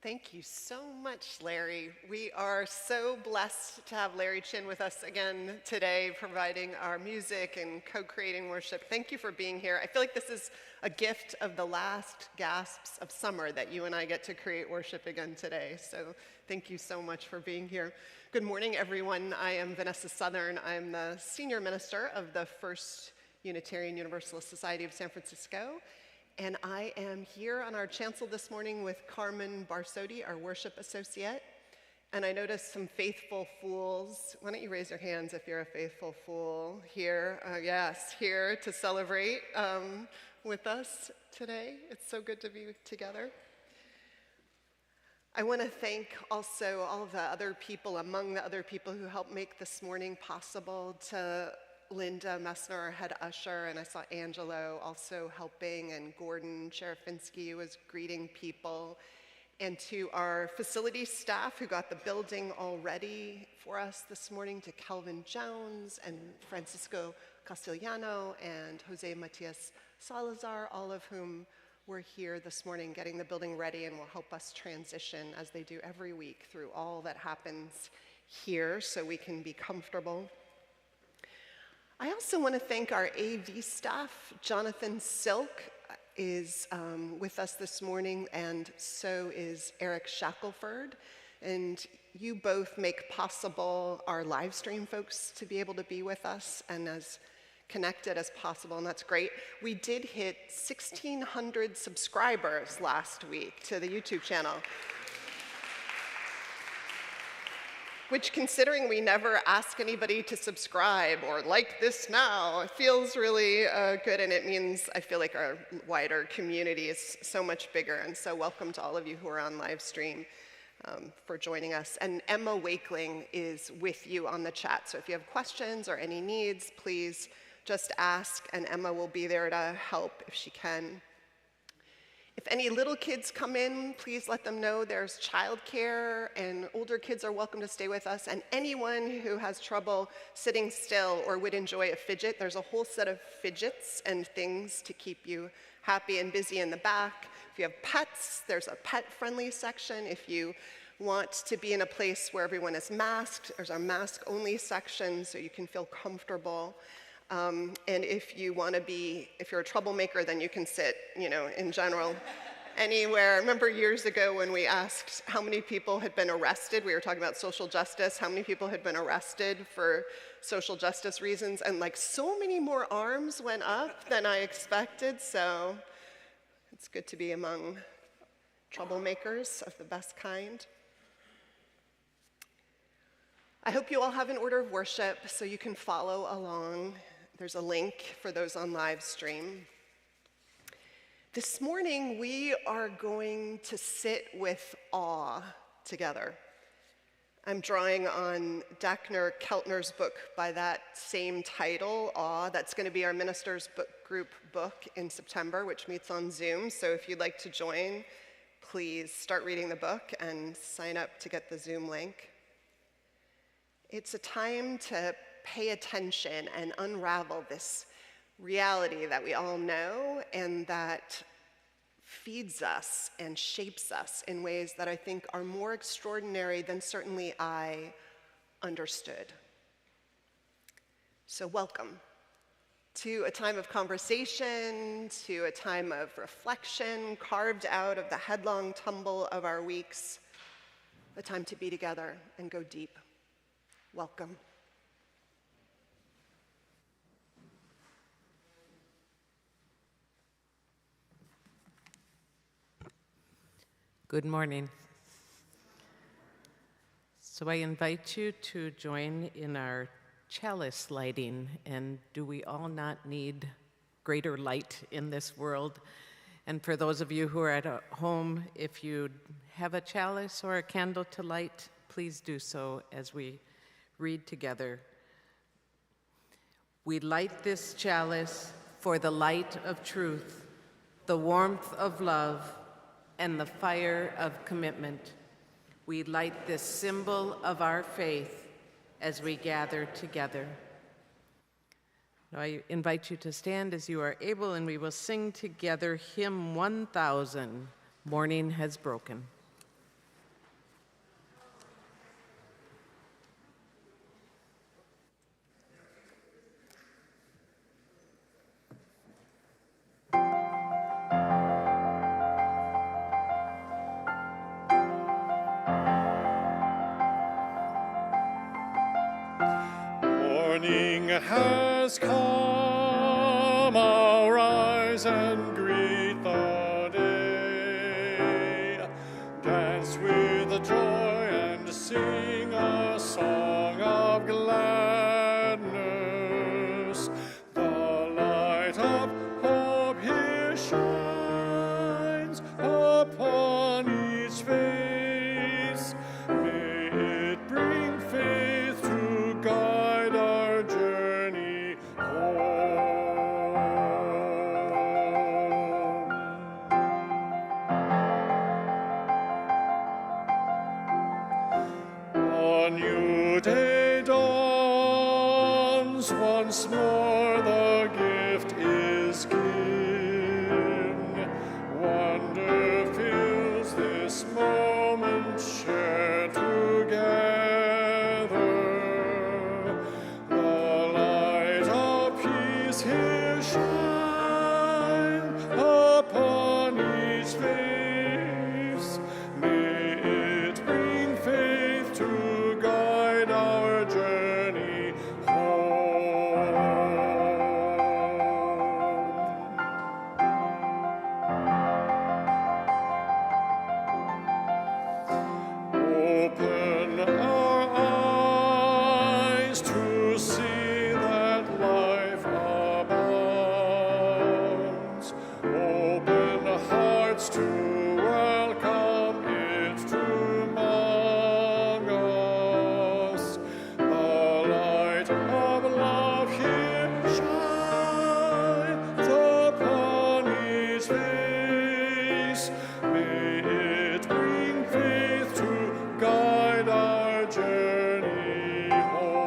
Thank you so much, Larry. We are so blessed to have Larry Chinn with us again today, providing our music and co-creating worship. Thank you for being here. I feel like this is a gift of the last gasps of summer that you and I get to create worship again today. So thank you so much for being here. Good morning, everyone. I am Vanessa Sumner. I'm the senior minister of the First Unitarian Universalist Society of San Francisco. And I am here on our chancel this morning with Carmen Barsody, our worship associate. And I noticed some faithful fools. Why don't you raise your hands if you're a faithful fool here? Yes, here to celebrate with us today. It's so good to be together. I want to thank also all of the other people, among the other people who helped make this morning possible, to Linda Messner, our head usher, and I saw Angelo also helping, and Gordon Sherifinski was greeting people, and to our facility staff who got the building all ready for us this morning, to Kelvin Jones and Francisco Castellano and Jose Matias Salazar, all of whom were here this morning getting the building ready and will help us transition, as they do every week, through all that happens here so we can be comfortable. I also want to thank our AV staff. Jonathan Silk is with us this morning, and so is Eric Shackelford. And you both make possible our live stream folks to be able to be with us and as connected as possible, and that's great. We did hit 1,600 subscribers last week to the YouTube channel, which, considering we never ask anybody to subscribe or like this now, it feels really good, and it means I feel like our wider community is so much bigger. And so welcome to all of you who are on live stream for joining us. And Emma Wakeling is with you on the chat, so if you have questions or any needs, please just ask, and Emma will be there to help if she can. If any little kids come in, please let them know there's childcare, and older kids are welcome to stay with us. And anyone who has trouble sitting still or would enjoy a fidget, there's a whole set of fidgets and things to keep you happy and busy in the back. If you have pets, there's a pet-friendly section. If you want to be in a place where everyone is masked, there's a mask-only section so you can feel comfortable. And if you want to be, if you're a troublemaker, then you can sit, in general, anywhere. I remember years ago when we asked how many people had been arrested. We were talking about social justice, how many people had been arrested for social justice reasons, and so many more arms went up than I expected. So it's good to be among troublemakers of the best kind. I hope you all have an order of worship so you can follow along. There's a link for those on live stream. This morning, we are going to sit with awe together. I'm drawing on Dacher Keltner's book by that same title, Awe. That's going to be our ministers' book group book in September, which meets on Zoom. So if you'd like to join, please start reading the book and sign up to get the Zoom link. It's a time to pay attention and unravel this reality that we all know and that feeds us and shapes us in ways that I think are more extraordinary than certainly I understood. So welcome to a time of conversation, to a time of reflection carved out of the headlong tumble of our weeks, a time to be together and go deep. Welcome. Good morning. So I invite you to join in our chalice lighting. And do we all not need greater light in this world? And for those of you who are at home, if you have a chalice or a candle to light, please do so as we read together. We light this chalice for the light of truth, the warmth of love, and the fire of commitment. We light this symbol of our faith as we gather together. Now I invite you to stand as you are able, and we will sing together hymn 1000, Morning Has Broken. has come, arise and greet the day. Dance with the joy and sing a song of gladness. The light of hope here shines upon each face. May it bring faith to guide our journey home. A new day dawns once more, the gift is given. Wonder fills this moment shared together. The light of peace here shine upon each face. May it bring faith to guide our journey home. Open our eyes to see that life abounds. Open hearts to welcome it among us. The light of love here shines upon each face. May it bring faith to guide our journey home.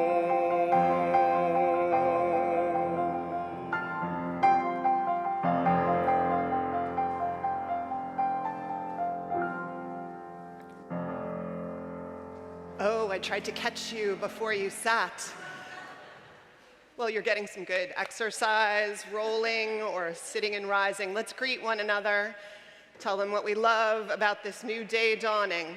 Oh, I tried to catch you before you sat. Well, you're getting some good exercise, rolling or sitting and rising. Let's greet one another. Tell them what we love about this new day dawning.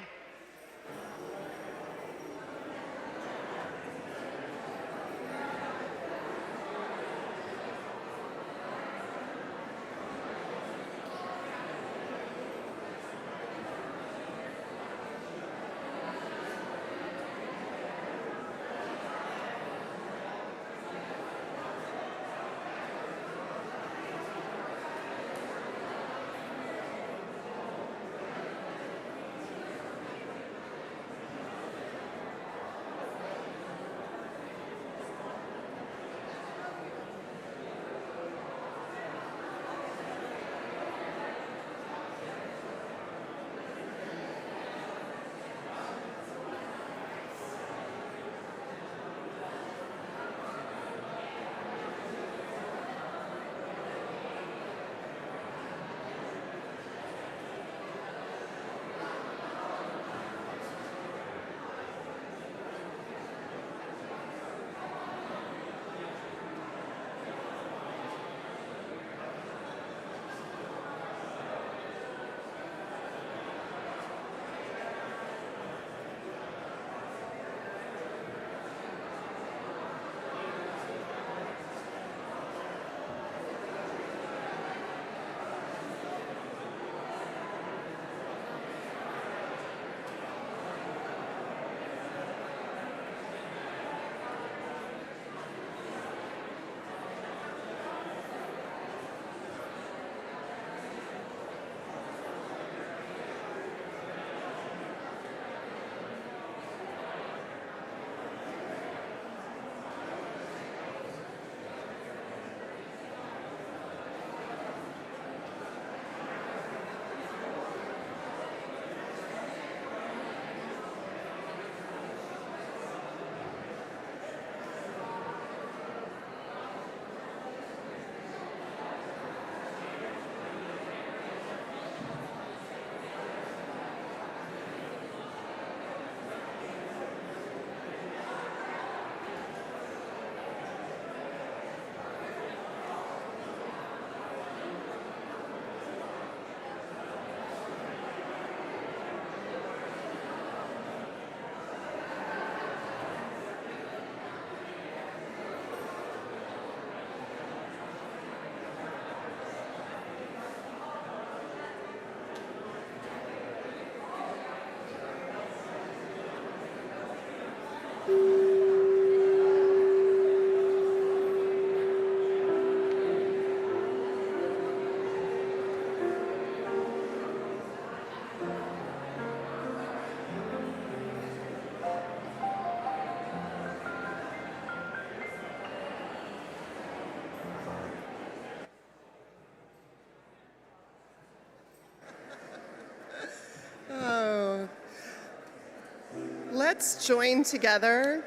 Let's join together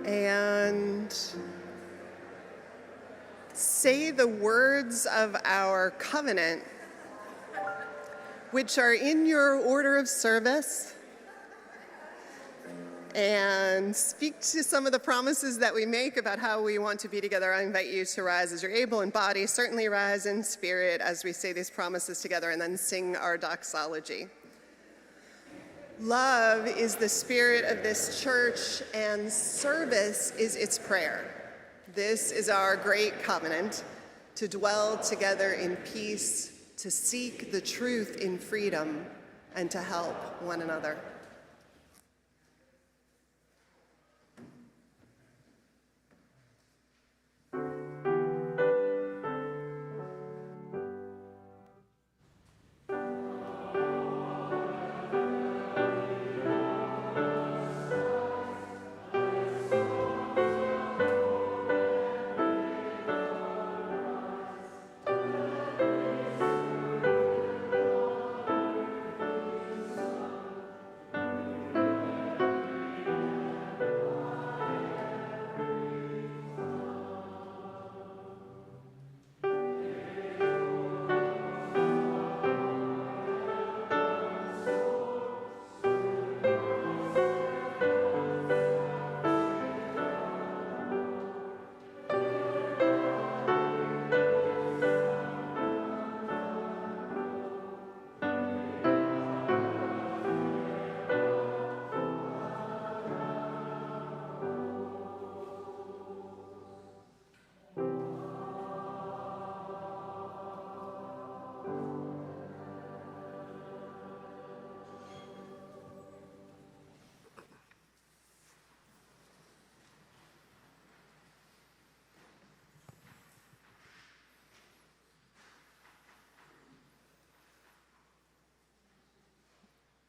and say the words of our covenant, which are in your order of service, and speak to some of the promises that we make about how we want to be together. I invite you to rise as you're able in body, certainly rise in spirit as we say these promises together, and then sing our doxology. Love is the spirit of this church, and service is its prayer. This is our great covenant, to dwell together in peace, to seek the truth in freedom, and to help one another.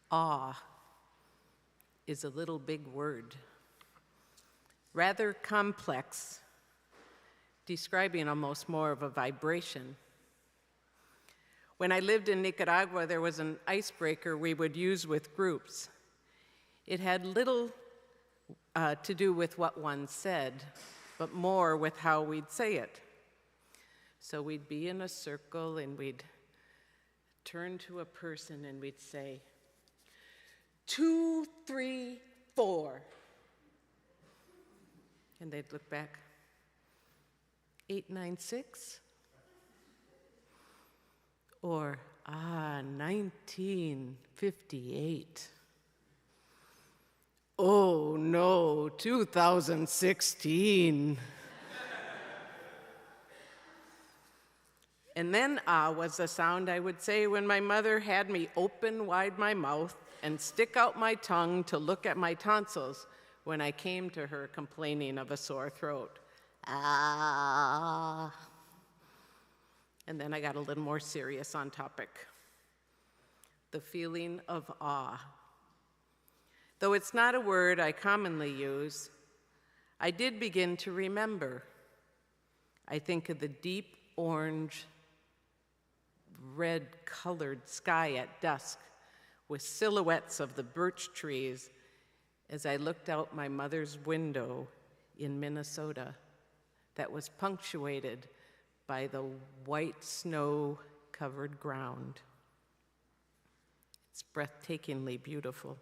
Awe is a little big word, rather complex, describing almost more of a vibration. When I lived in Nicaragua, there was an icebreaker we would use with groups. It had little to do with what one said, but more with how we'd say it. So we'd be in a circle and we'd turn to a person and we'd say, 2, 3, 4. And they'd look back, 8, 9, 6. Or, 1958. Oh no, 2016. And then was the sound I would say when my mother had me open wide my mouth and stick out my tongue to look at my tonsils when I came to her complaining of a sore throat. Ah. And then I got a little more serious on topic. The feeling of awe. Though it's not a word I commonly use, I did begin to remember. I think of the deep orange, red-colored sky at dusk with silhouettes of the birch trees as I looked out my mother's window in Minnesota that was punctuated by the white snow-covered ground. It's breathtakingly beautiful.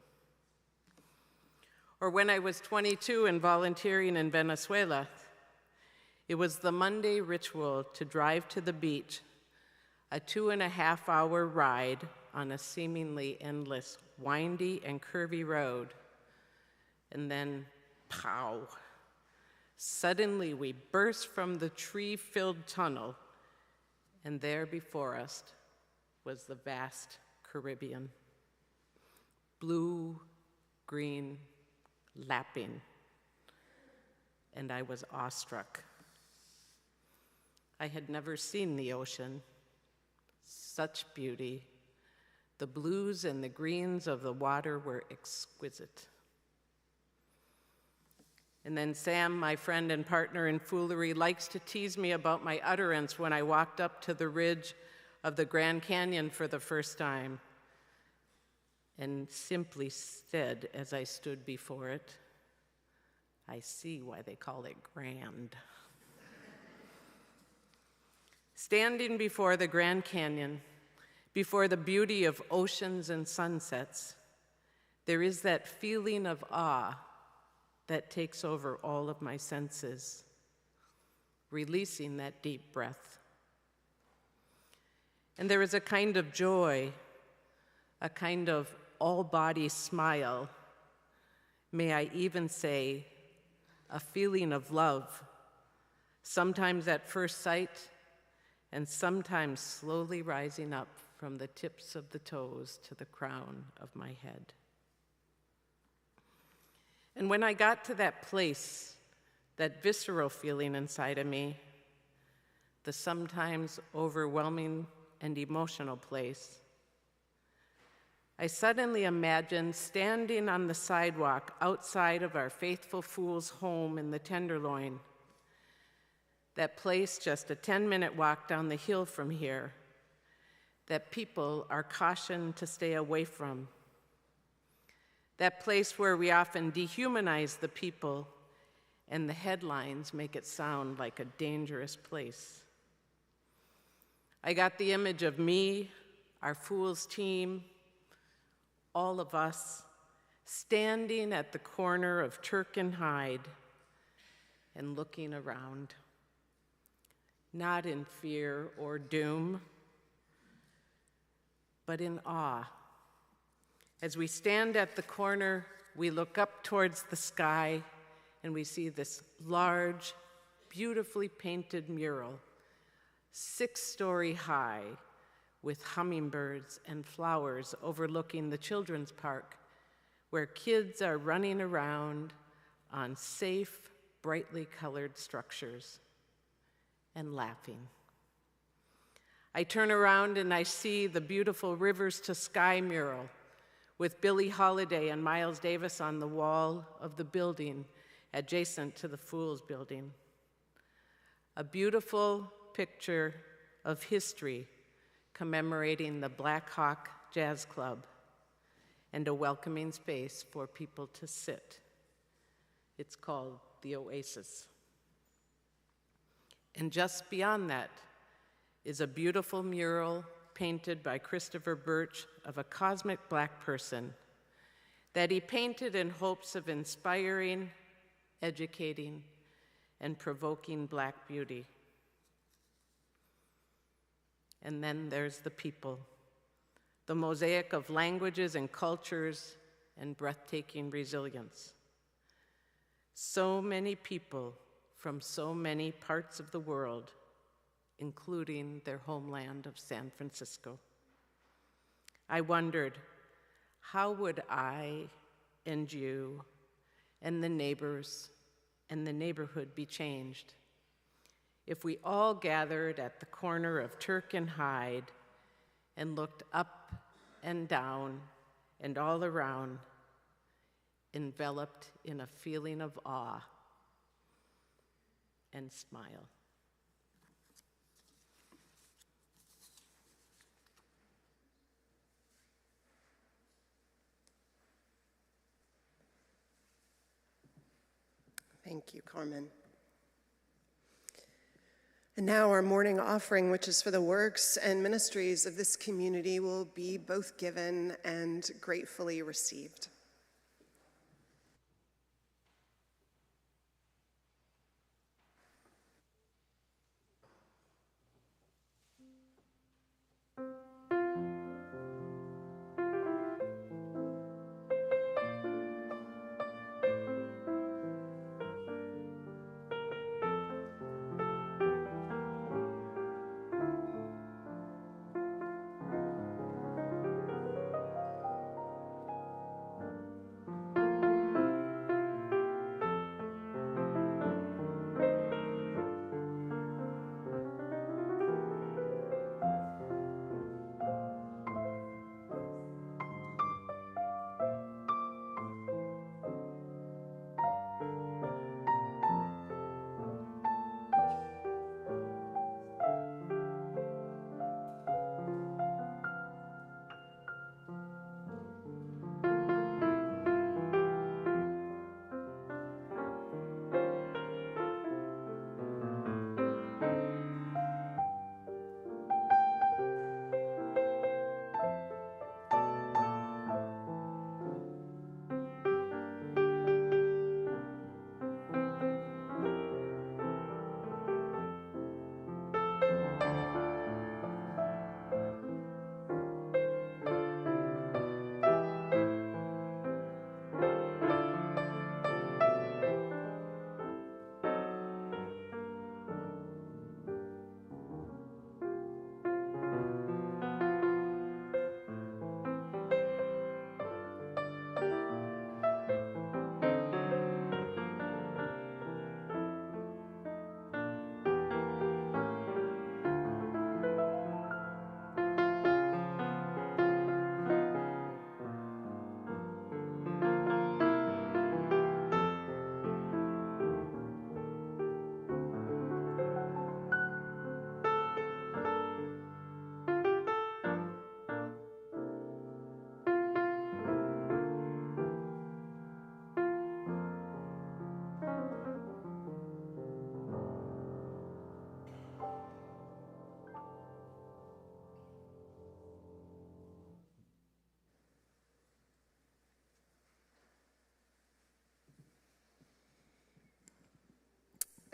Or when I was 22 and volunteering in Venezuela, it was the Monday ritual to drive to the beach, a 2.5-hour ride on a seemingly endless, windy and curvy road. And then, pow, suddenly we burst from the tree-filled tunnel, and there before us was the vast Caribbean. Blue, green, lapping, and I was awestruck. I had never seen the ocean. Such beauty. The blues and the greens of the water were exquisite. And then Sam, my friend and partner in foolery, likes to tease me about my utterance when I walked up to the ridge of the Grand Canyon for the first time. and simply said as I stood before it, "I see why they call it grand." Standing before the Grand Canyon, before the beauty of oceans and sunsets, there is that feeling of awe that takes over all of my senses, releasing that deep breath. And there is a kind of joy, a kind of all-body smile, may I even say, a feeling of love, sometimes at first sight, and sometimes slowly rising up from the tips of the toes to the crown of my head. And when I got to that place, that visceral feeling inside of me, the sometimes overwhelming and emotional place, I suddenly imagined standing on the sidewalk outside of our Faithful Fool's home in the Tenderloin, that place just a 10-minute walk down the hill from here, that people are cautioned to stay away from, that place where we often dehumanize the people and the headlines make it sound like a dangerous place. I got the image of me, our Fools team, all of us standing at the corner of Turk and Hyde and looking around, not in fear or doom, but in awe. As we stand at the corner, we look up towards the sky and we see this large, beautifully painted mural, 6-story high, with hummingbirds and flowers overlooking the children's park, where kids are running around on safe, brightly colored structures and laughing. I turn around and I see the beautiful Rivers to Sky mural with Billie Holiday and Miles Davis on the wall of the building adjacent to the Fools building. A beautiful picture of history commemorating the Black Hawk Jazz Club and a welcoming space for people to sit. It's called the Oasis. And just beyond that is a beautiful mural painted by Christopher Birch of a cosmic black person that he painted in hopes of inspiring, educating, and provoking black beauty. And then there's the people, the mosaic of languages and cultures and breathtaking resilience. So many people from so many parts of the world, including their homeland of San Francisco. I wondered, how would I and you and the neighbors and the neighborhood be changed if we all gathered at the corner of Turk and Hyde and looked up and down and all around, enveloped in a feeling of awe and smile? Thank you, Carmen. And now our morning offering, which is for the works and ministries of this community, will be both given and gratefully received.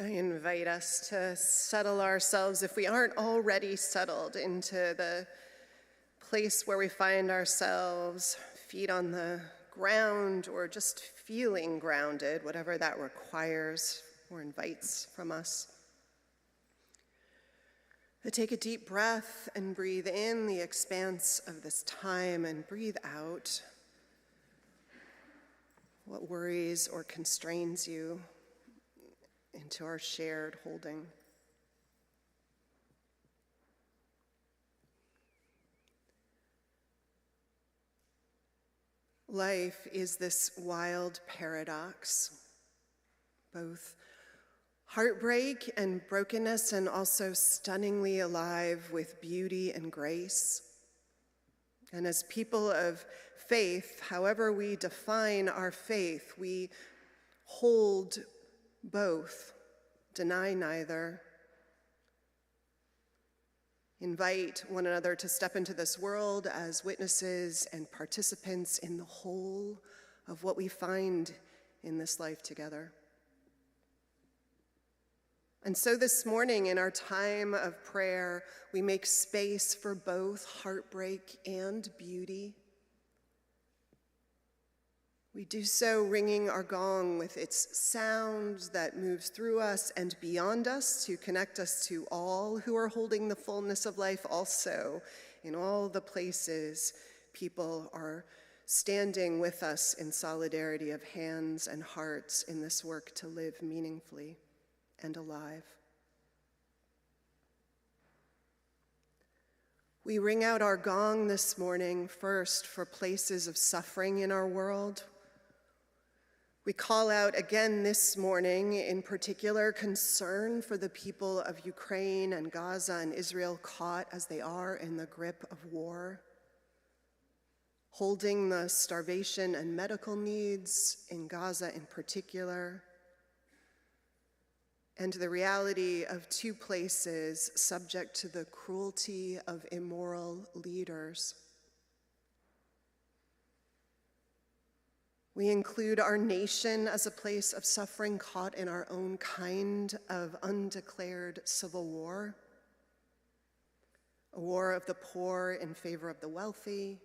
I invite us to settle ourselves, if we aren't already settled, into the place where we find ourselves, feet on the ground or just feeling grounded, whatever that requires or invites from us. Take a deep breath and breathe in the expanse of this time and breathe out what worries or constrains you into our shared holding. Life is this wild paradox, both heartbreak and brokenness, and also stunningly alive with beauty and grace. And as people of faith, however we define our faith, we hold both, deny neither, invite one another to step into this world as witnesses and participants in the whole of what we find in this life together. And so this morning, in our time of prayer, we make space for both heartbreak and beauty. We do so ringing our gong with its sound that moves through us and beyond us to connect us to all who are holding the fullness of life also in all the places people are standing with us in solidarity of hands and hearts in this work to live meaningfully and alive. We ring out our gong this morning first for places of suffering in our world. We call out again this morning, in particular, concern for the people of Ukraine and Gaza and Israel caught as they are in the grip of war, holding the starvation and medical needs in Gaza in particular, and the reality of two places subject to the cruelty of immoral leaders. We include our nation as a place of suffering caught in our own kind of undeclared civil war, a war of the poor in favor of the wealthy,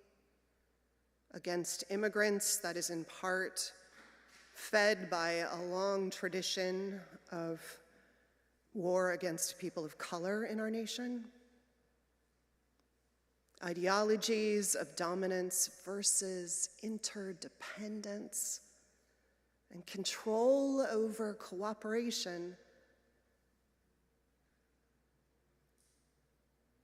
against immigrants that is in part fed by a long tradition of war against people of color in our nation, ideologies of dominance versus interdependence, and control over cooperation.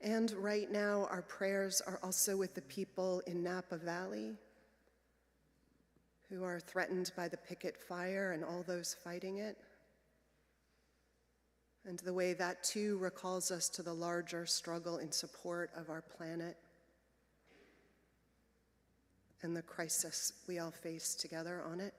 And right now, our prayers are also with the people in Napa Valley who are threatened by the picket fire and all those fighting it, and the way that too recalls us to the larger struggle in support of our planet and the crisis we all face together on it.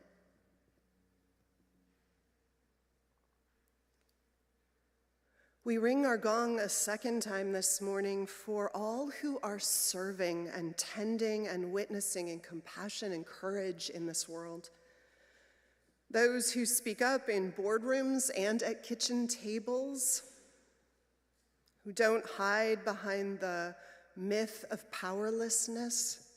We ring our gong a second time this morning for all who are serving and tending and witnessing in compassion and courage in this world. Those who speak up in boardrooms and at kitchen tables, who don't hide behind the myth of powerlessness,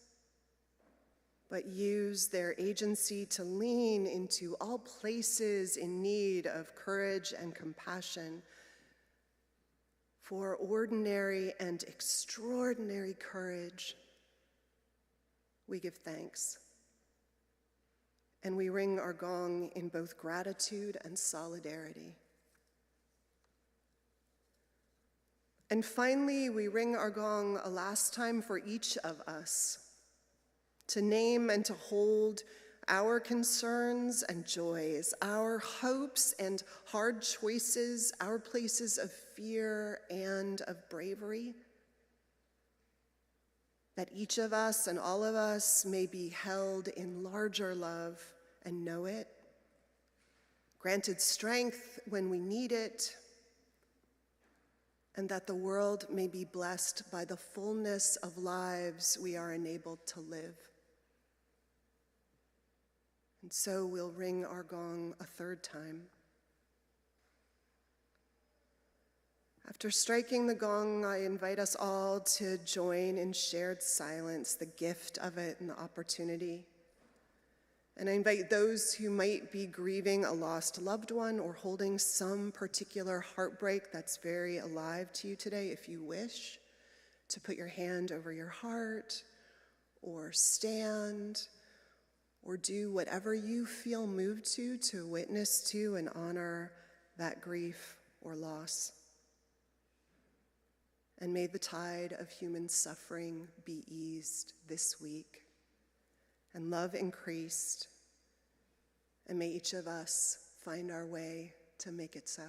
but use their agency to lean into all places in need of courage and compassion. For ordinary and extraordinary courage, we give thanks. And we ring our gong in both gratitude and solidarity. And finally, we ring our gong a last time for each of us to name and to hold our concerns and joys, our hopes and hard choices, our places of fear and of bravery, that each of us and all of us may be held in larger love and know it, granted strength when we need it, and that the world may be blessed by the fullness of lives we are enabled to live. And so we'll ring our gong a third time. After striking the gong, I invite us all to join in shared silence, the gift of it and the opportunity. And I invite those who might be grieving a lost loved one or holding some particular heartbreak that's very alive to you today, if you wish, to put your hand over your heart or stand or do whatever you feel moved to witness to and honor that grief or loss. And may the tide of human suffering be eased this week, and love increased, and may each of us find our way to make it so.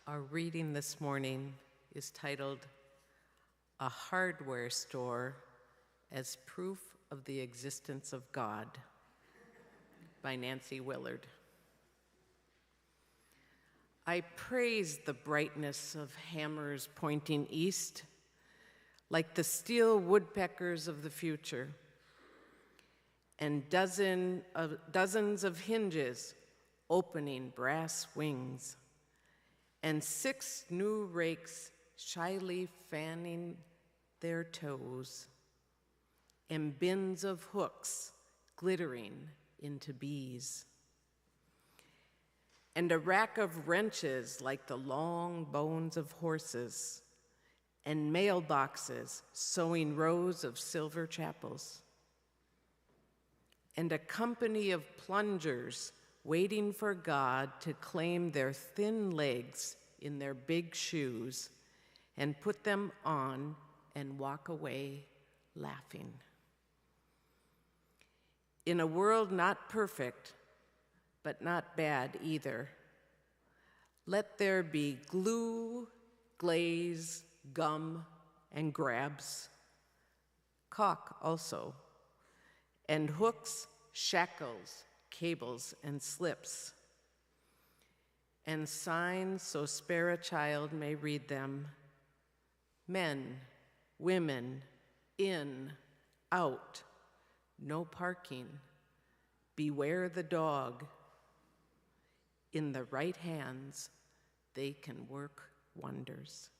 Our reading this morning is titled A Hardware Store as Proof of the Existence of God by Nancy Willard. I praise the brightness of hammers pointing east, like the steel woodpeckers of the future, and dozens of hinges opening brass wings, and 6 new rakes shyly fanning their toes, and bins of hooks glittering into bees, and a rack of wrenches like the long bones of horses, and mailboxes sewing rows of silver chapels, and a company of plungers waiting for God to claim their thin legs in their big shoes and put them on and walk away laughing. In a world not perfect, but not bad either, let there be glue, glaze, gum, and grabs, caulk also, and hooks, shackles, cables, and slips, and signs so spare a child may read them: men, women, in, out, no parking, beware the dog. In the right hands, they can work wonders.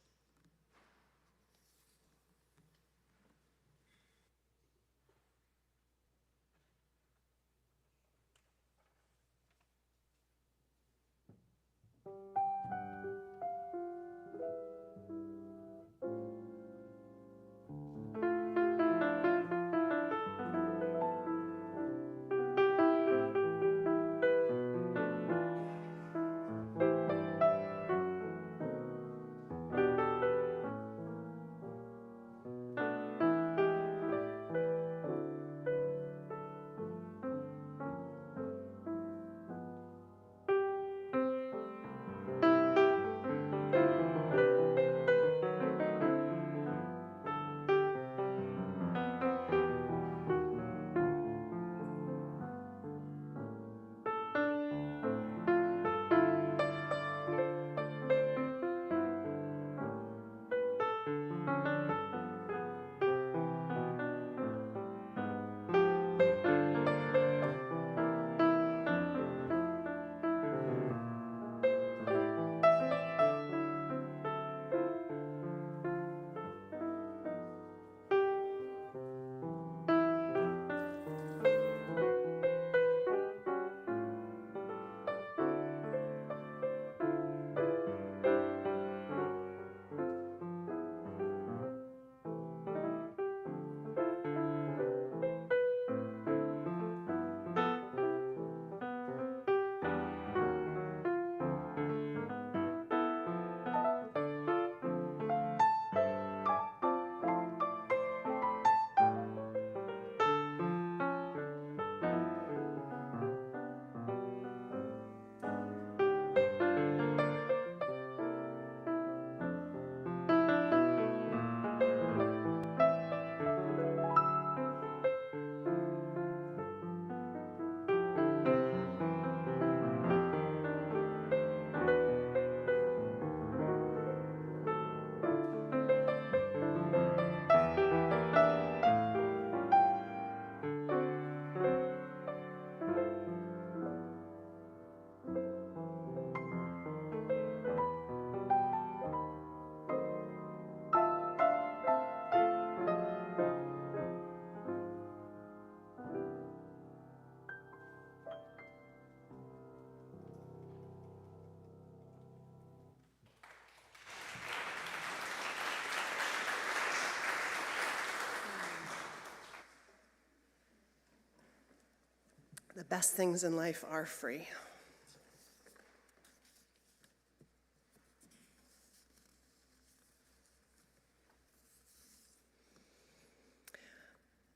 The best things in life are free.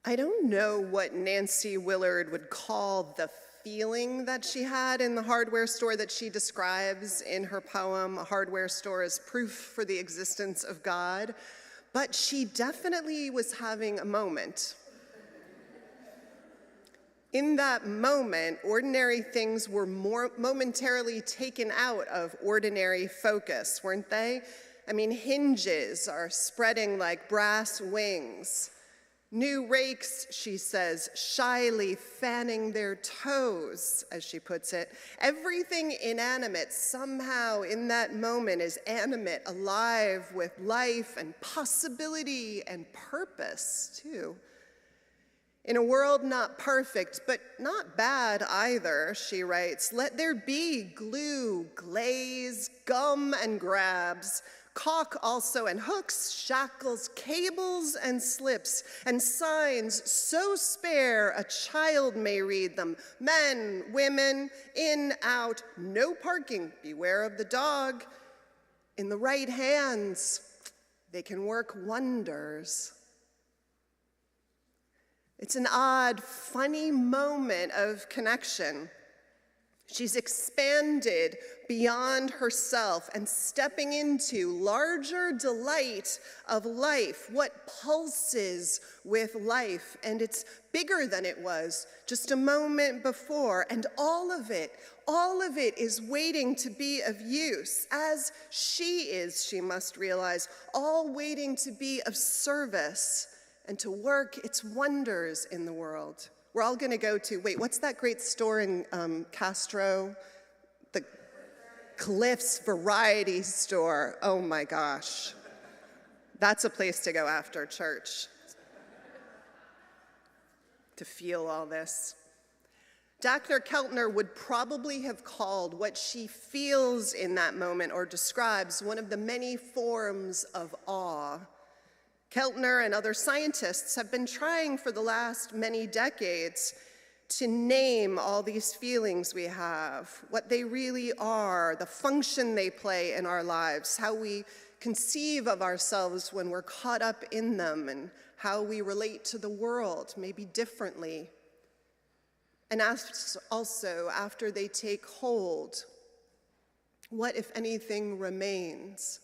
I don't know what Nancy Willard would call the feeling that she had in the hardware store that she describes in her poem, A Hardware Store as Proof for the Existence of God, but she definitely was having a moment. In that moment, ordinary things were momentarily taken out of ordinary focus, weren't they? I mean, hinges are spreading like brass wings. New rakes, she says, shyly fanning their toes, as she puts it. Everything inanimate somehow in that moment is animate, alive with life and possibility and purpose, too. In a world not perfect, but not bad either, she writes, let there be glue, glaze, gum, and grabs, caulk also and hooks, shackles, cables, and slips, and signs so spare a child may read them. Men, women, in, out, no parking, beware of the dog. In the right hands, they can work wonders. It's an odd, funny moment of connection. She's expanded beyond herself and stepping into larger delight of life, what pulses with life, and it's bigger than it was just a moment before, and all of it is waiting to be of use, as she is, she must realize, all waiting to be of service and to work its wonders in the world. We're all gonna go to, wait, what's that great store in Castro? Cliff's Variety Store. Oh my gosh. That's a place to go after church, to feel all this. Dacher Keltner would probably have called what she feels in that moment, or describes, one of the many forms of awe. Keltner and other scientists have been trying for the last many decades to name all these feelings we have, what they really are, the function they play in our lives, how we conceive of ourselves when we're caught up in them, and how we relate to the world, maybe differently. And asks also, after they take hold, what, if anything, remains?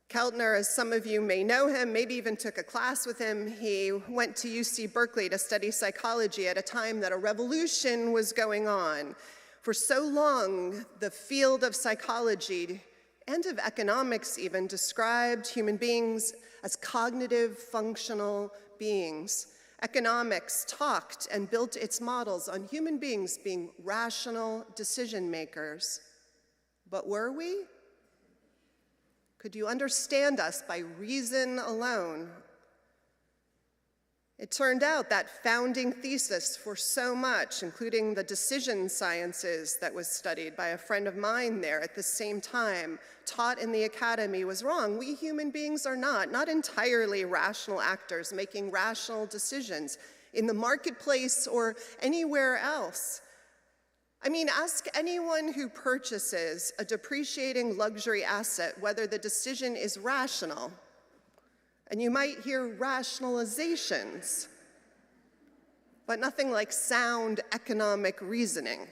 Keltner, as some of you may know him, maybe even took a class with him, he went to UC Berkeley to study psychology at a time that a revolution was going on. For so long, the field of psychology and of economics even described human beings as cognitive, functional beings. Economics talked and built its models on human beings being rational decision makers. But were we? Could you understand us by reason alone? It turned out that founding thesis for so much, including the decision sciences that was studied by a friend of mine there at the same time, taught in the academy, was wrong. We human beings are not entirely rational actors making rational decisions in the marketplace or anywhere else. I mean, ask anyone who purchases a depreciating luxury asset whether the decision is rational, and you might hear rationalizations, but nothing like sound economic reasoning.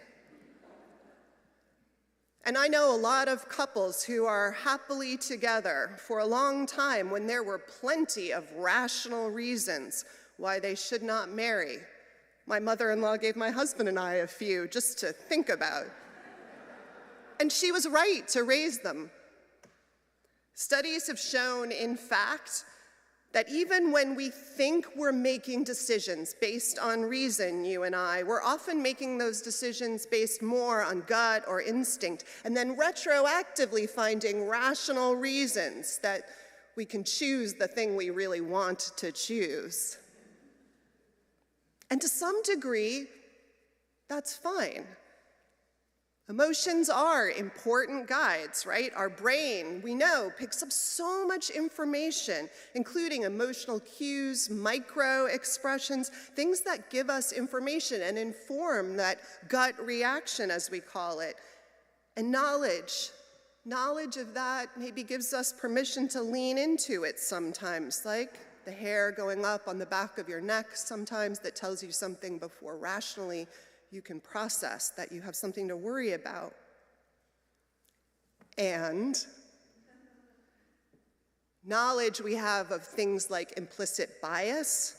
And I know a lot of couples who are happily together for a long time when there were plenty of rational reasons why they should not marry. My mother-in-law gave my husband and I a few just to think about. And she was right to raise them. Studies have shown, in fact, that even when we think we're making decisions based on reason, you and I, we're often making those decisions based more on gut or instinct, and then retroactively finding rational reasons that we can choose the thing we really want to choose. And to some degree, that's fine. Emotions are important guides, right? Our brain, we know, picks up so much information, including emotional cues, micro expressions, things that give us information and inform that gut reaction, as we call it. And knowledge of that maybe gives us permission to lean into it sometimes, like the hair going up on the back of your neck sometimes that tells you something before rationally you can process that you have something to worry about. And knowledge we have of things like implicit bias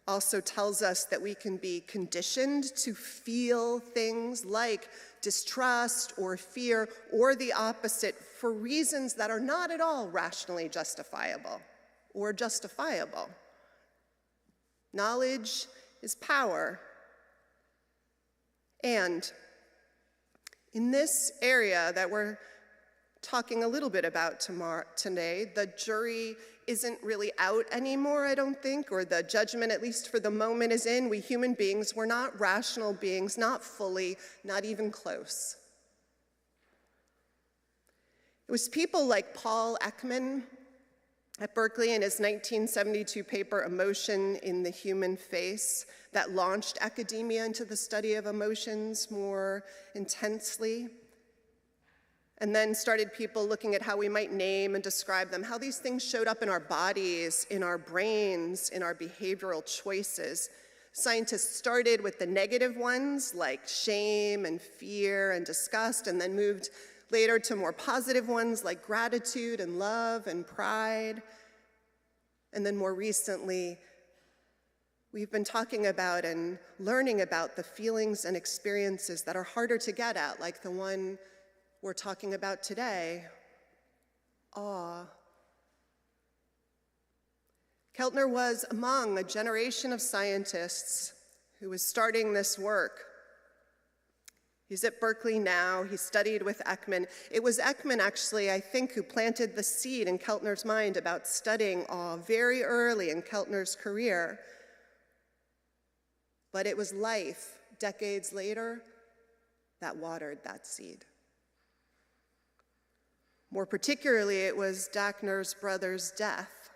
also tells us that we can be conditioned to feel things like distrust or fear or the opposite for reasons that are not at all rationally justifiable or justifiable. Knowledge is power. And in this area that we're talking a little bit about today, the jury isn't really out anymore, I don't think, or the judgment, at least for the moment, is in. We human beings, we're not rational beings, not fully, not even close. It was people like Paul Ekman at Berkeley in his 1972 paper, Emotion in the Human Face, that launched academia into the study of emotions more intensely. And then started people looking at how we might name and describe them, how these things showed up in our bodies, in our brains, in our behavioral choices. Scientists started with the negative ones, like shame and fear and disgust, and then moved later to more positive ones, like gratitude and love and pride. And then more recently, we've been talking about and learning about the feelings and experiences that are harder to get at, like the one we're talking about today, awe. Keltner was among a generation of scientists who was starting this work. He's at Berkeley now. He studied with Ekman. It was Ekman, actually, I think, who planted the seed in Keltner's mind about studying awe very early in Keltner's career. But it was life, decades later, that watered that seed. More particularly, it was Dacher's brother's death.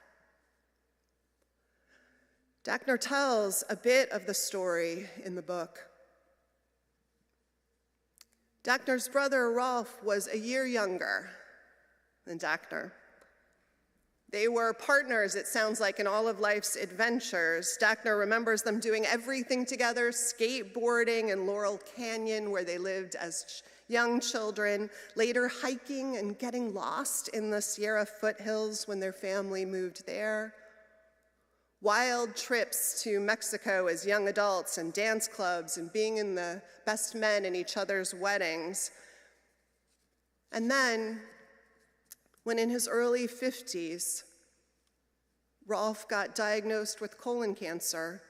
Dacher tells a bit of the story in the book. Dacher's brother, Rolf, was a year younger than Dacher. They were partners, it sounds like, in all of life's adventures. Dacher remembers them doing everything together, skateboarding in Laurel Canyon, where they lived as young children, later hiking and getting lost in the Sierra foothills when their family moved there. Wild trips to Mexico as young adults and dance clubs and being in the best men in each other's weddings. And then, when in his early 50s, Rolf got diagnosed with colon cancer,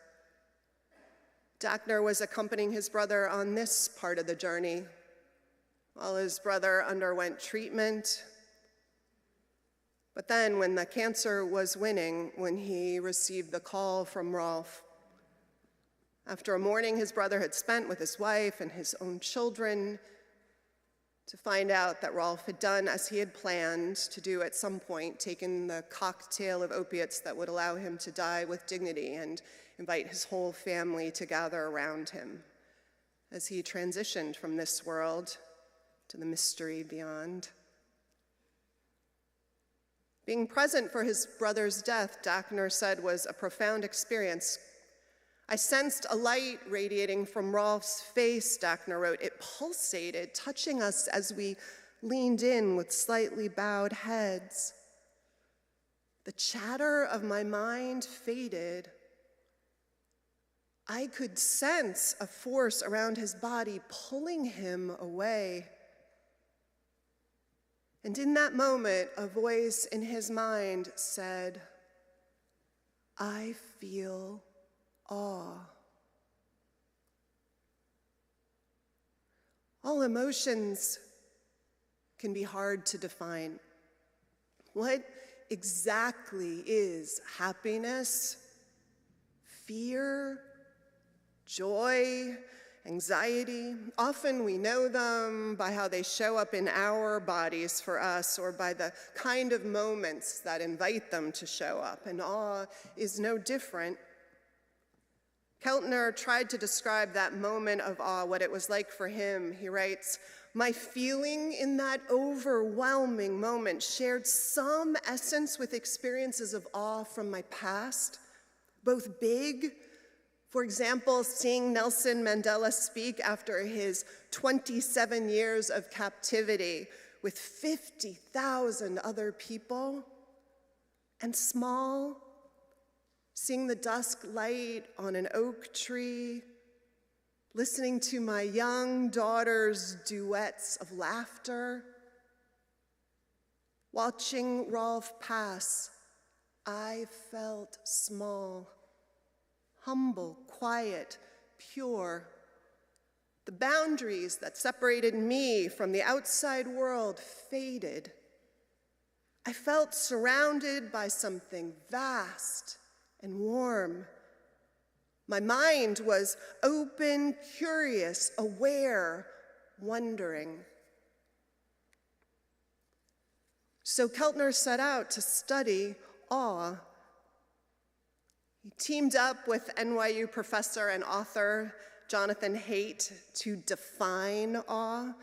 Dacher was accompanying his brother on this part of the journey while his brother underwent treatment. But then, when the cancer was winning, when he received the call from Rolf, after a morning his brother had spent with his wife and his own children, to find out that Rolf had done as he had planned to do at some point, taken the cocktail of opiates that would allow him to die with dignity and invite his whole family to gather around him as he transitioned from this world to the mystery beyond. Being present for his brother's death, Dacher said, was a profound experience. I sensed a light radiating from Rolf's face, Dacher wrote. It pulsated, touching us as we leaned in with slightly bowed heads. The chatter of my mind faded. I could sense a force around his body pulling him away. And in that moment, a voice in his mind said, I feel awe. All emotions can be hard to define. What exactly is happiness, fear, joy, anxiety? Often we know them by how they show up in our bodies for us, or by the kind of moments that invite them to show up, and awe is no different. Keltner tried to describe that moment of awe, what it was like for him. He writes, my feeling in that overwhelming moment shared some essence with experiences of awe from my past, both big. For example, seeing Nelson Mandela speak after his 27 years of captivity with 50,000 other people, and small, seeing the dusk light on an oak tree, listening to my young daughter's duets of laughter. Watching Rolf pass, I felt small, humble, quiet, pure. The boundaries that separated me from the outside world faded. I felt surrounded by something vast and warm. My mind was open, curious, aware, wondering. So Keltner set out to study awe. He teamed up with NYU professor and author Jonathan Haidt to define awe.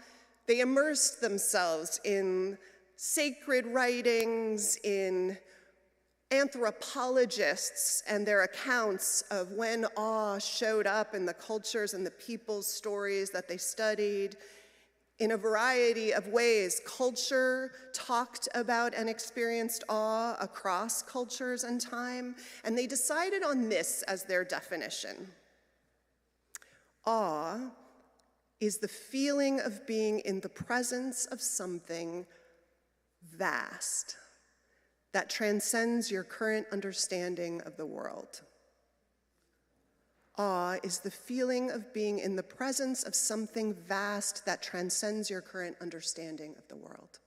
They immersed themselves in sacred writings, in anthropologists and their accounts of when awe showed up in the cultures and the people's stories that they studied. In a variety of ways, culture talked about and experienced awe across cultures and time, and they decided on this as their definition. Awe is the feeling of being in the presence of something vast that transcends your current understanding of the world. Awe is the feeling of being in the presence of something vast that transcends your current understanding of the world.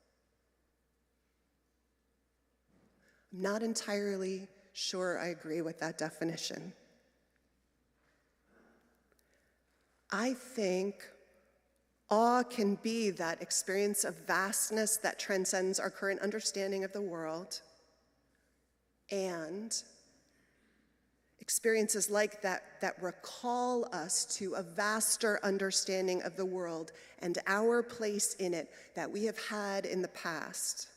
I'm not entirely sure I agree with that definition. I think awe can be that experience of vastness that transcends our current understanding of the world, and experiences like that recall us to a vaster understanding of the world and our place in it that we have had in the past.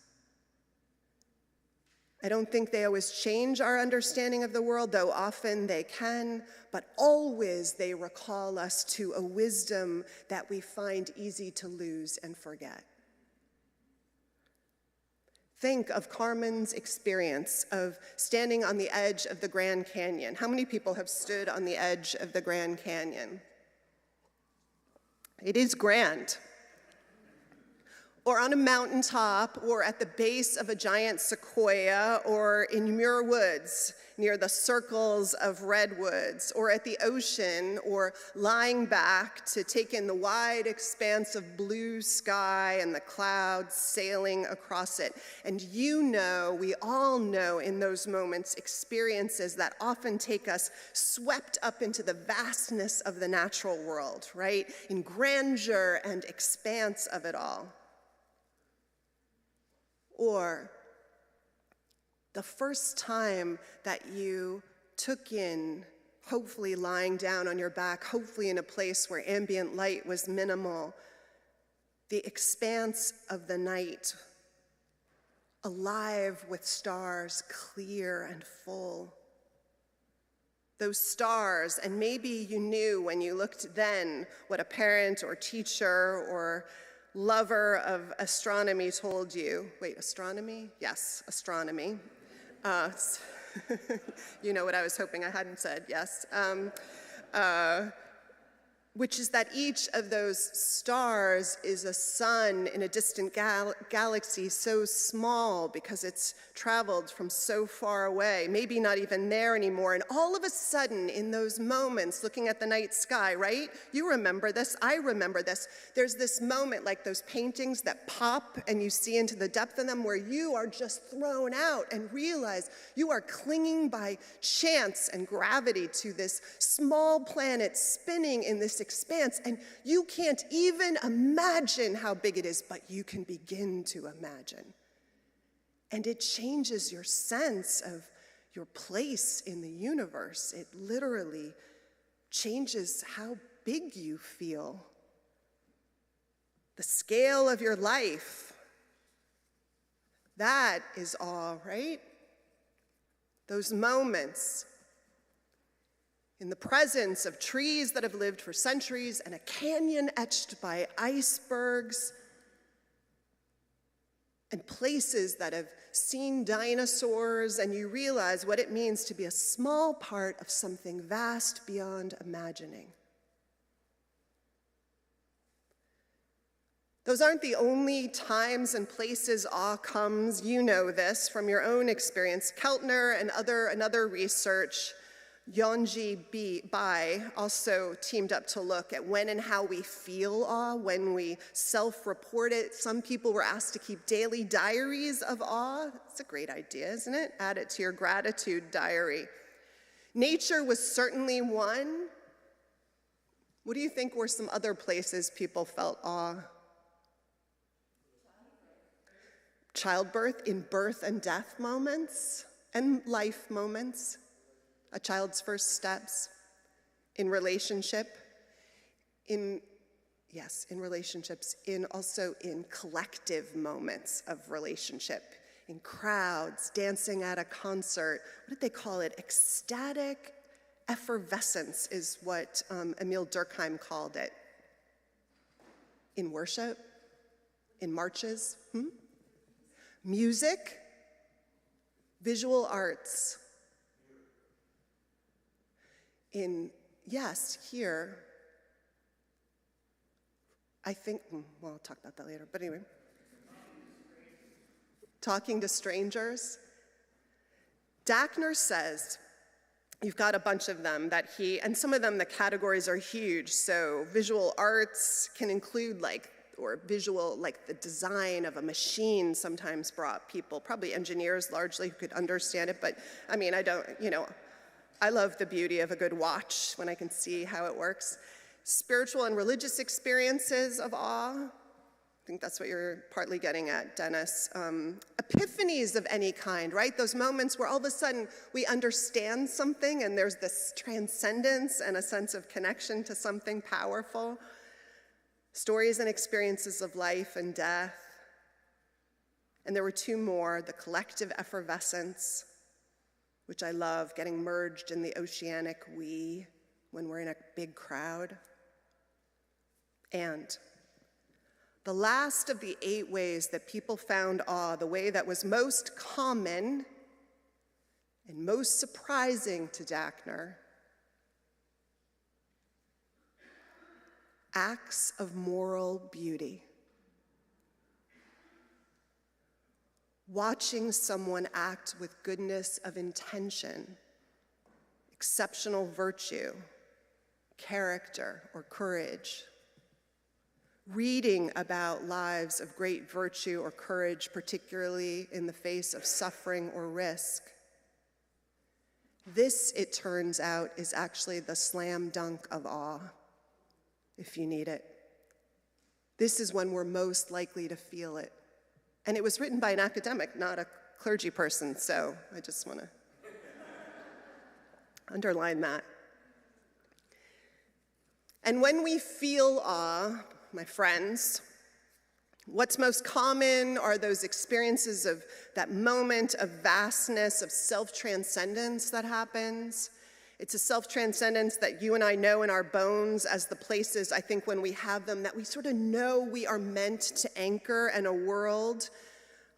I don't think they always change our understanding of the world, though often they can, but always they recall us to a wisdom that we find easy to lose and forget. Think of Carmen's experience of standing on the edge of the Grand Canyon. How many people have stood on the edge of the Grand Canyon? It is grand. Or on a mountaintop, or at the base of a giant sequoia, or in Muir Woods, near the circles of redwoods, or at the ocean, or lying back to take in the wide expanse of blue sky and the clouds sailing across it. And you know, we all know in those moments experiences that often take us swept up into the vastness of the natural world, right? In grandeur and expanse of it all. Or the first time that you took in, hopefully lying down on your back, hopefully in a place where ambient light was minimal, the expanse of the night, alive with stars, clear and full. Those stars, and maybe you knew when you looked then what a parent or teacher or lover of astronomy told you. Wait, astronomy? Yes, astronomy. You know what I was hoping I hadn't said, yes. Which is that each of those stars is a sun in a distant galaxy so small because it's traveled from so far away, maybe not even there anymore. And all of a sudden, in those moments, looking at the night sky, right? You remember this, I remember this. There's this moment like those paintings that pop and you see into the depth of them where you are just thrown out and realize you are clinging by chance and gravity to this small planet spinning in this expanse, and you can't even imagine how big it is, but you can begin to imagine. And it changes your sense of your place in the universe. It literally changes how big you feel. The scale of your life. That is awe, right? Those moments in the presence of trees that have lived for centuries and a canyon etched by icebergs and places that have seen dinosaurs, and you realize what it means to be a small part of something vast beyond imagining. Those aren't the only times and places awe comes. You know this from your own experience. Keltner and another research, Yonji Bai, also teamed up to look at when and how we feel awe, when we self-report it. Some people were asked to keep daily diaries of awe. That's a great idea, isn't it? Add it to your gratitude diary. Nature was certainly one. What do you think were some other places people felt awe? Childbirth, in birth and death moments, and life moments. A child's first steps, in relationship, in relationships, also in collective moments of relationship, in crowds, dancing at a concert. What did they call it? Ecstatic effervescence is what Emil Durkheim called it. In worship, in marches, music, visual arts. Here, I think, well, I'll talk about that later, but anyway. Talking to strangers. Dacher says You've got a bunch of them and some of them, the categories are huge. So visual arts can include or visual, like the design of a machine sometimes brought people, probably engineers largely who could understand it, but I mean, I love the beauty of a good watch when I can see how it works. Spiritual and religious experiences of awe. I think that's what you're partly getting at, Dennis. Epiphanies of any kind, right? Those moments where all of a sudden we understand something and there's this transcendence and a sense of connection to something powerful. Stories and experiences of life and death. And there were two more, the collective effervescence, which I love, getting merged in the oceanic we when we're in a big crowd. And the last of the 8 ways that people found awe, the way that was most common and most surprising to Dacher, acts of moral beauty. Watching someone act with goodness of intention, exceptional virtue, character, or courage. Reading about lives of great virtue or courage, particularly in the face of suffering or risk. This, it turns out, is actually the slam dunk of awe, if you need it. This is when we're most likely to feel it. And it was written by an academic, not a clergy person, so I just want to underline that. And when we feel awe, my friends, what's most common are those experiences of that moment of vastness, of self-transcendence that happens. It's a self-transcendence that you and I know in our bones as the places, I think, when we have them, that we sort of know we are meant to anchor in a world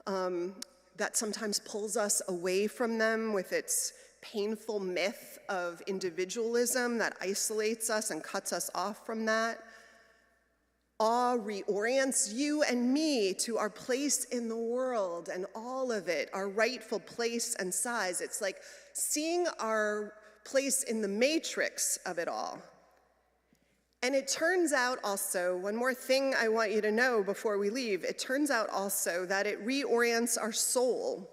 that sometimes pulls us away from them with its painful myth of individualism that isolates us and cuts us off from that. Awe reorients you and me to our place in the world and all of it, our rightful place and size. It's like seeing our place in the matrix of it all. And it turns out also, one more thing I want you to know before we leave, it turns out also that it reorients our soul.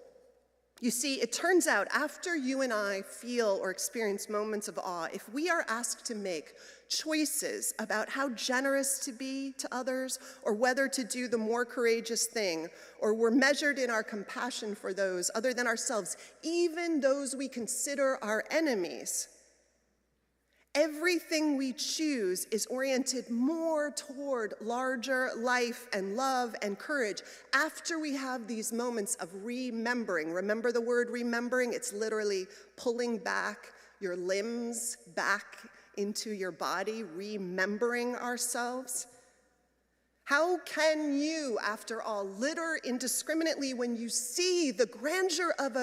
You see, it turns out after you and I feel or experience moments of awe, if we are asked to make choices about how generous to be to others or whether to do the more courageous thing, or we're measured in our compassion for those other than ourselves, even those we consider our enemies, everything we choose is oriented more toward larger life and love and courage after we have these moments of remembering. Remember the word remembering? It's literally pulling back your limbs back into your body, remembering ourselves. How can you, after all, litter indiscriminately when you see the grandeur of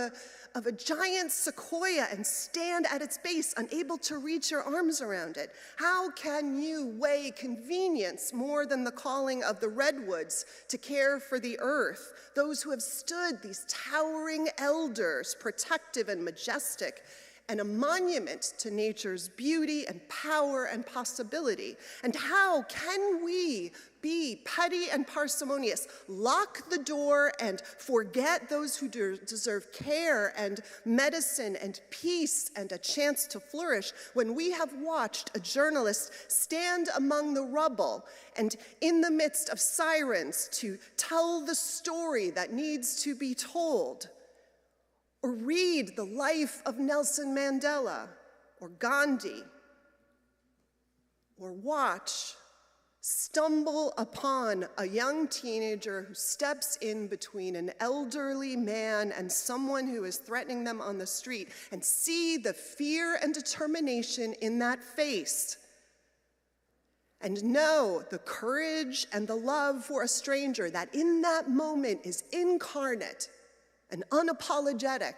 a giant sequoia and stand at its base, unable to reach your arms around it? How can you weigh convenience more than the calling of the redwoods to care for the earth, those who have stood, these towering elders, protective and majestic, and a monument to nature's beauty and power and possibility? And how can we be petty and parsimonious, lock the door and forget those who deserve care and medicine and peace and a chance to flourish when we have watched a journalist stand among the rubble and in the midst of sirens to tell the story that needs to be told? Or read the life of Nelson Mandela or Gandhi, or stumble upon a young teenager who steps in between an elderly man and someone who is threatening them on the street, and see the fear and determination in that face, and know the courage and the love for a stranger that in that moment is incarnate and unapologetic.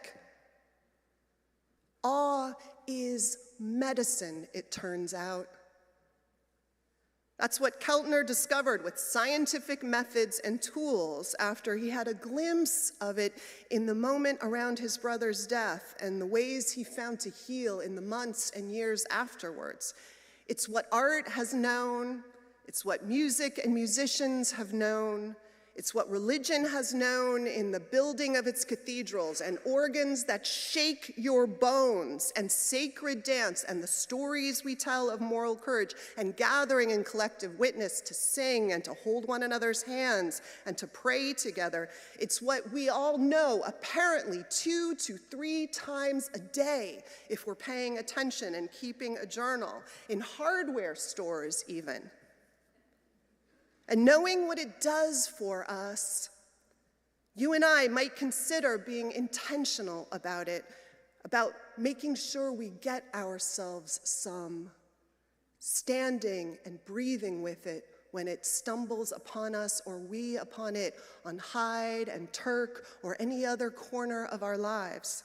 Awe is medicine, it turns out. That's what Keltner discovered with scientific methods and tools after he had a glimpse of it in the moment around his brother's death and the ways he found to heal in the months and years afterwards. It's what art has known, it's what music and musicians have known, it's what religion has known in the building of its cathedrals and organs that shake your bones and sacred dance and the stories we tell of moral courage and gathering in collective witness to sing and to hold one another's hands and to pray together. It's what we all know apparently 2 to 3 times a day if we're paying attention and keeping a journal, in hardware stores even. And knowing what it does for us, you and I might consider being intentional about it, about making sure we get ourselves some, standing and breathing with it when it stumbles upon us or we upon it on Hyde and Turk or any other corner of our lives.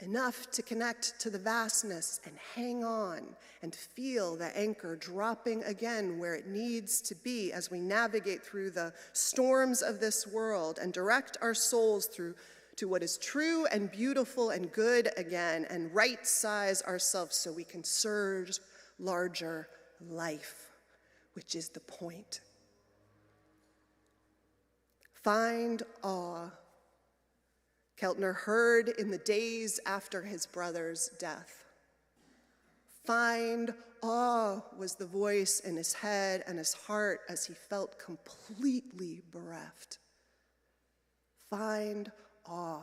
Enough to connect to the vastness and hang on and feel the anchor dropping again where it needs to be as we navigate through the storms of this world and direct our souls through to what is true and beautiful and good again and right-size ourselves so we can surge larger life, which is the point. Find awe. Keltner heard in the days after his brother's death. Find awe was the voice in his head and his heart as he felt completely bereft. Find awe.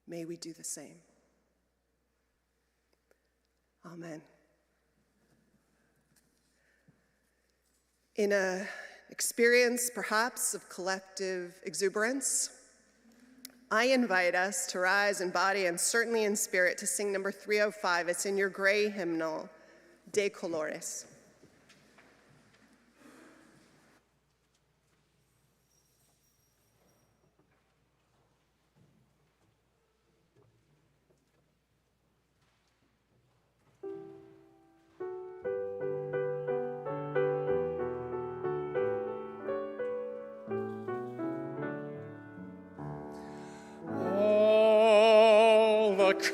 May we do the same. Amen. In an experience, perhaps, of collective exuberance, I invite us to rise in body and certainly in spirit to sing number 305. It's in your gray hymnal, De Colores.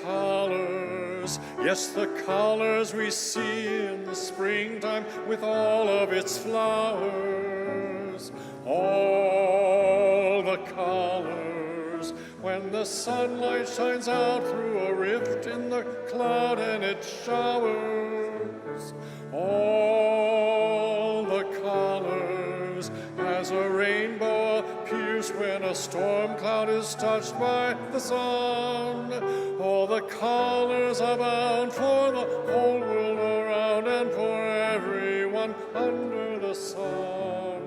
Colors, yes, the colors we see in the springtime with all of its flowers. All the colors when the sunlight shines out through a rift in the cloud and it showers. All the colors as a rainbow appears when a storm cloud is touched by the sun. All the colors abound for the whole world around and for everyone under the sun.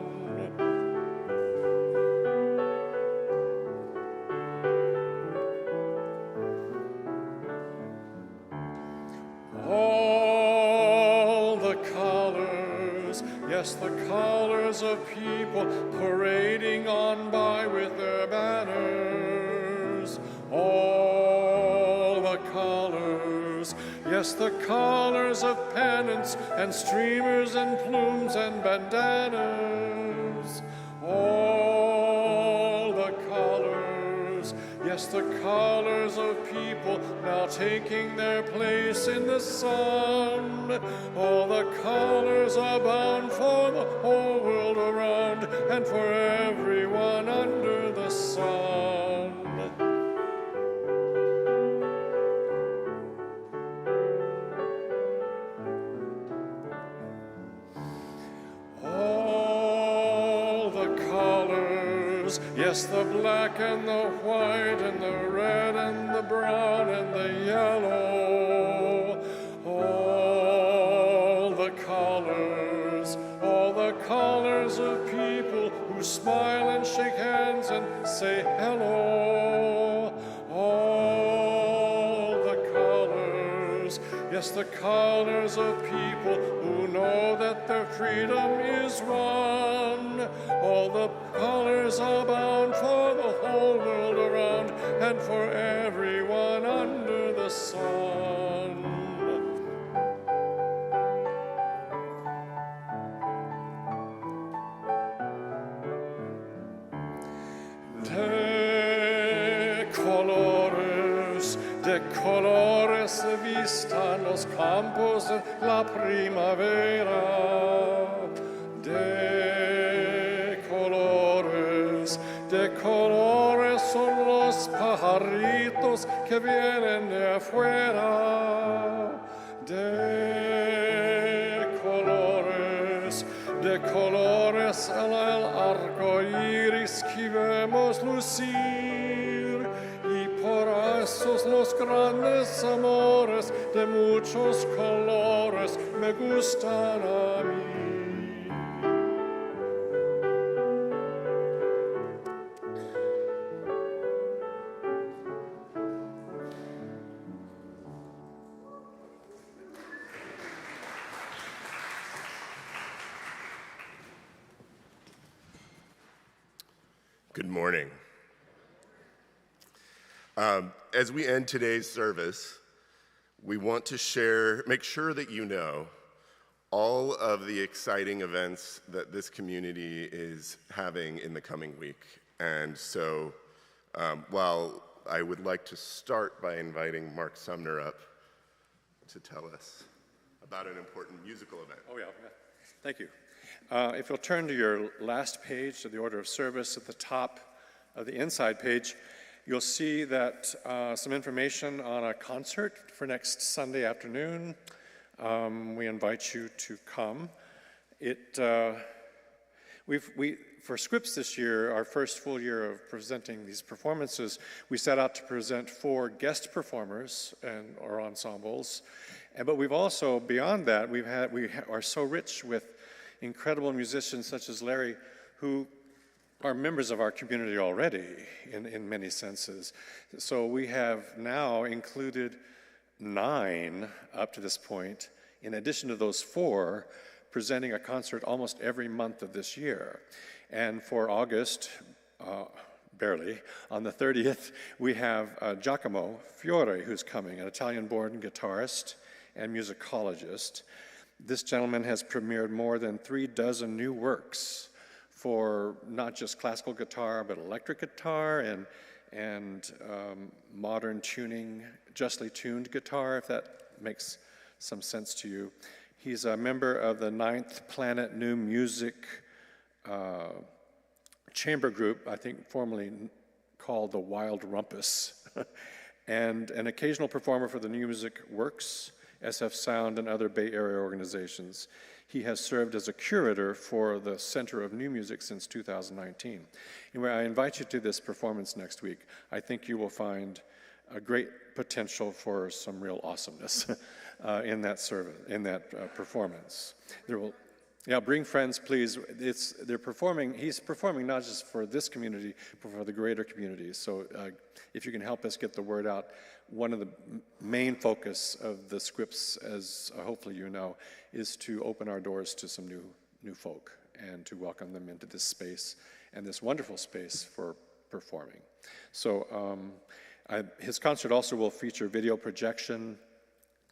All the colors, yes, the colors of people parading on by with their banners. All the colors, yes, the colors of pennants and streamers and plumes and bandanas. All the colors, yes, the colors of people now taking their place in the sun. All the colors abound for the whole world around and for everyone under the sun. Yes, the black and the white and the red and the brown and the yellow. All the colors of people who smile and shake hands and say hello. All the colors, yes, the colors of people who know that their freedom is won. All the colors abound for the whole world around and for everyone under the sun. colores vistan los campos en la primavera. De colores son los pajaritos que vienen de afuera. De colores el arco iris que vemos lucir. Y por esos los grandes amores de muchos colores me gustan a mí. Good morning. As we end today's service, we want to make sure that you know all of the exciting events that this community is having in the coming week. And so while I would like to start by inviting Mark Sumner up to tell us about an important musical event. Oh, yeah. Thank you. If you'll turn to your last page of the order of service at the top of the inside page, you'll see that some information on a concert for next Sunday afternoon. We invite you to come. For Scripps this year, our first full year of presenting these performances, we set out to present 4 guest performers or ensembles. But we've also, beyond that, we are so rich with incredible musicians such as Larry, who are members of our community already in many senses. So we have now included 9 up to this point, in addition to those 4, presenting a concert almost every month of this year. And for August, barely, on the 30th, we have Giacomo Fiore, who's coming, an Italian-born guitarist and musicologist. This gentleman has premiered more than 36 new works for not just classical guitar, but electric guitar and modern tuning, justly tuned guitar, if that makes some sense to you. He's a member of the 9th Planet New Music chamber group, I think formerly called the Wild Rumpus, and an occasional performer for the New Music Works, SF Sound, and other Bay Area organizations. He has served as a curator for the Center of New Music since 2019. Anyway, I invite you to this performance next week. I think you will find a great potential for some real awesomeness in that performance. Bring friends, please. He's performing not just for this community, but for the greater community. So if you can help us get the word out, one of the main focus of the Scripps, as hopefully you know, is to open our doors to some new folk and to welcome them into this space and this wonderful space for performing. So his concert also will feature video projection,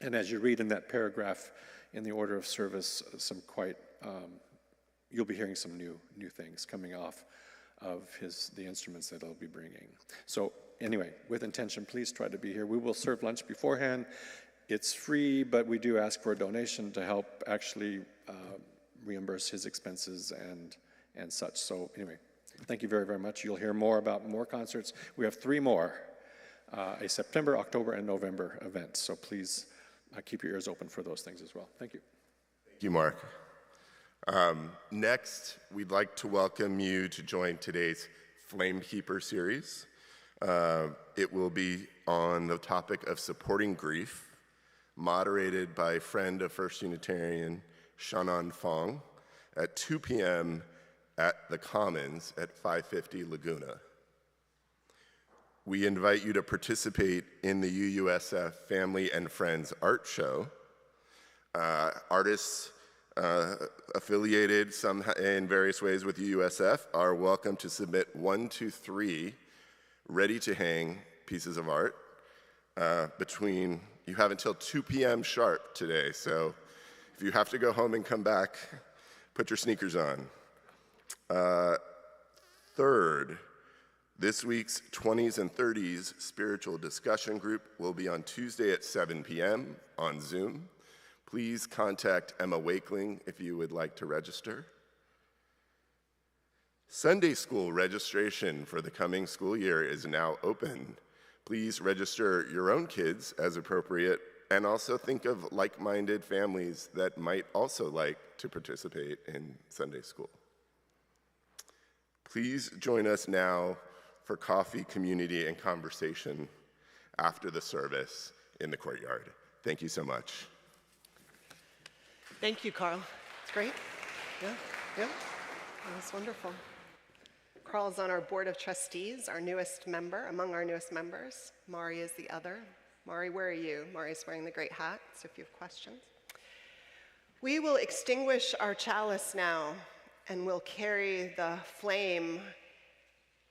and as you read in that paragraph in the order of service, you'll be hearing some new things coming off of the instruments that he'll be bringing. So anyway, with intention, please try to be here. We will serve lunch beforehand. It's free, but we do ask for a donation to help actually reimburse his expenses and such. So anyway, thank you very, very much. You'll hear more about more concerts. We have 3 more, a September, October, and November event. So please keep your ears open for those things as well. Thank you. Thank you, Mark. Next, we'd like to welcome you to join today's Flame Keeper series. It will be on the topic of supporting grief, moderated by friend of First Unitarian, Shannon Fong, at 2 p.m. at the Commons at 550 Laguna. We invite you to participate in the UUSF Family and Friends Art Show. Artists affiliated in various ways with UUSF are welcome to submit 1 to 3 ready-to-hang pieces of art you have until 2 p.m. sharp today, so if you have to go home and come back, put your sneakers on. Third, This week's 20s and 30s spiritual discussion group will be on Tuesday at 7 p.m. on Zoom. Please contact Emma Wakeling if you would like to register. Sunday school registration for the coming school year is now open. Please register your own kids as appropriate, and also think of like-minded families that might also like to participate in Sunday school. Please join us now for coffee, community, and conversation after the service in the courtyard. Thank you so much. Thank you, Carl. It's great. Yeah. That was wonderful. Carl's on our board of trustees, our newest member, among our newest members. Mari is the other. Mari, where are you? Mari's wearing the great hat, so if you have questions. We will extinguish our chalice now, and we'll carry the flame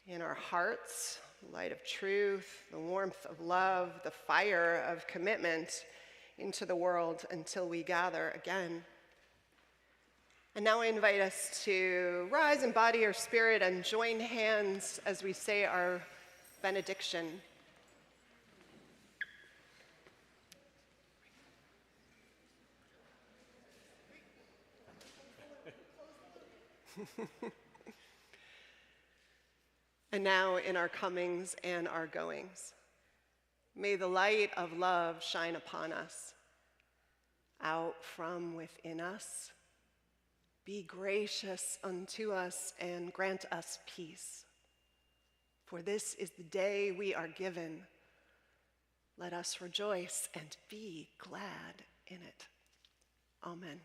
in our hearts, the light of truth, the warmth of love, the fire of commitment into the world until we gather again. And now I invite us to rise in body or spirit and join hands as we say our benediction. And now in our comings and our goings, may the light of love shine upon us, out from within us. Be gracious unto us and grant us peace. For this is the day we are given. Let us rejoice and be glad in it. Amen.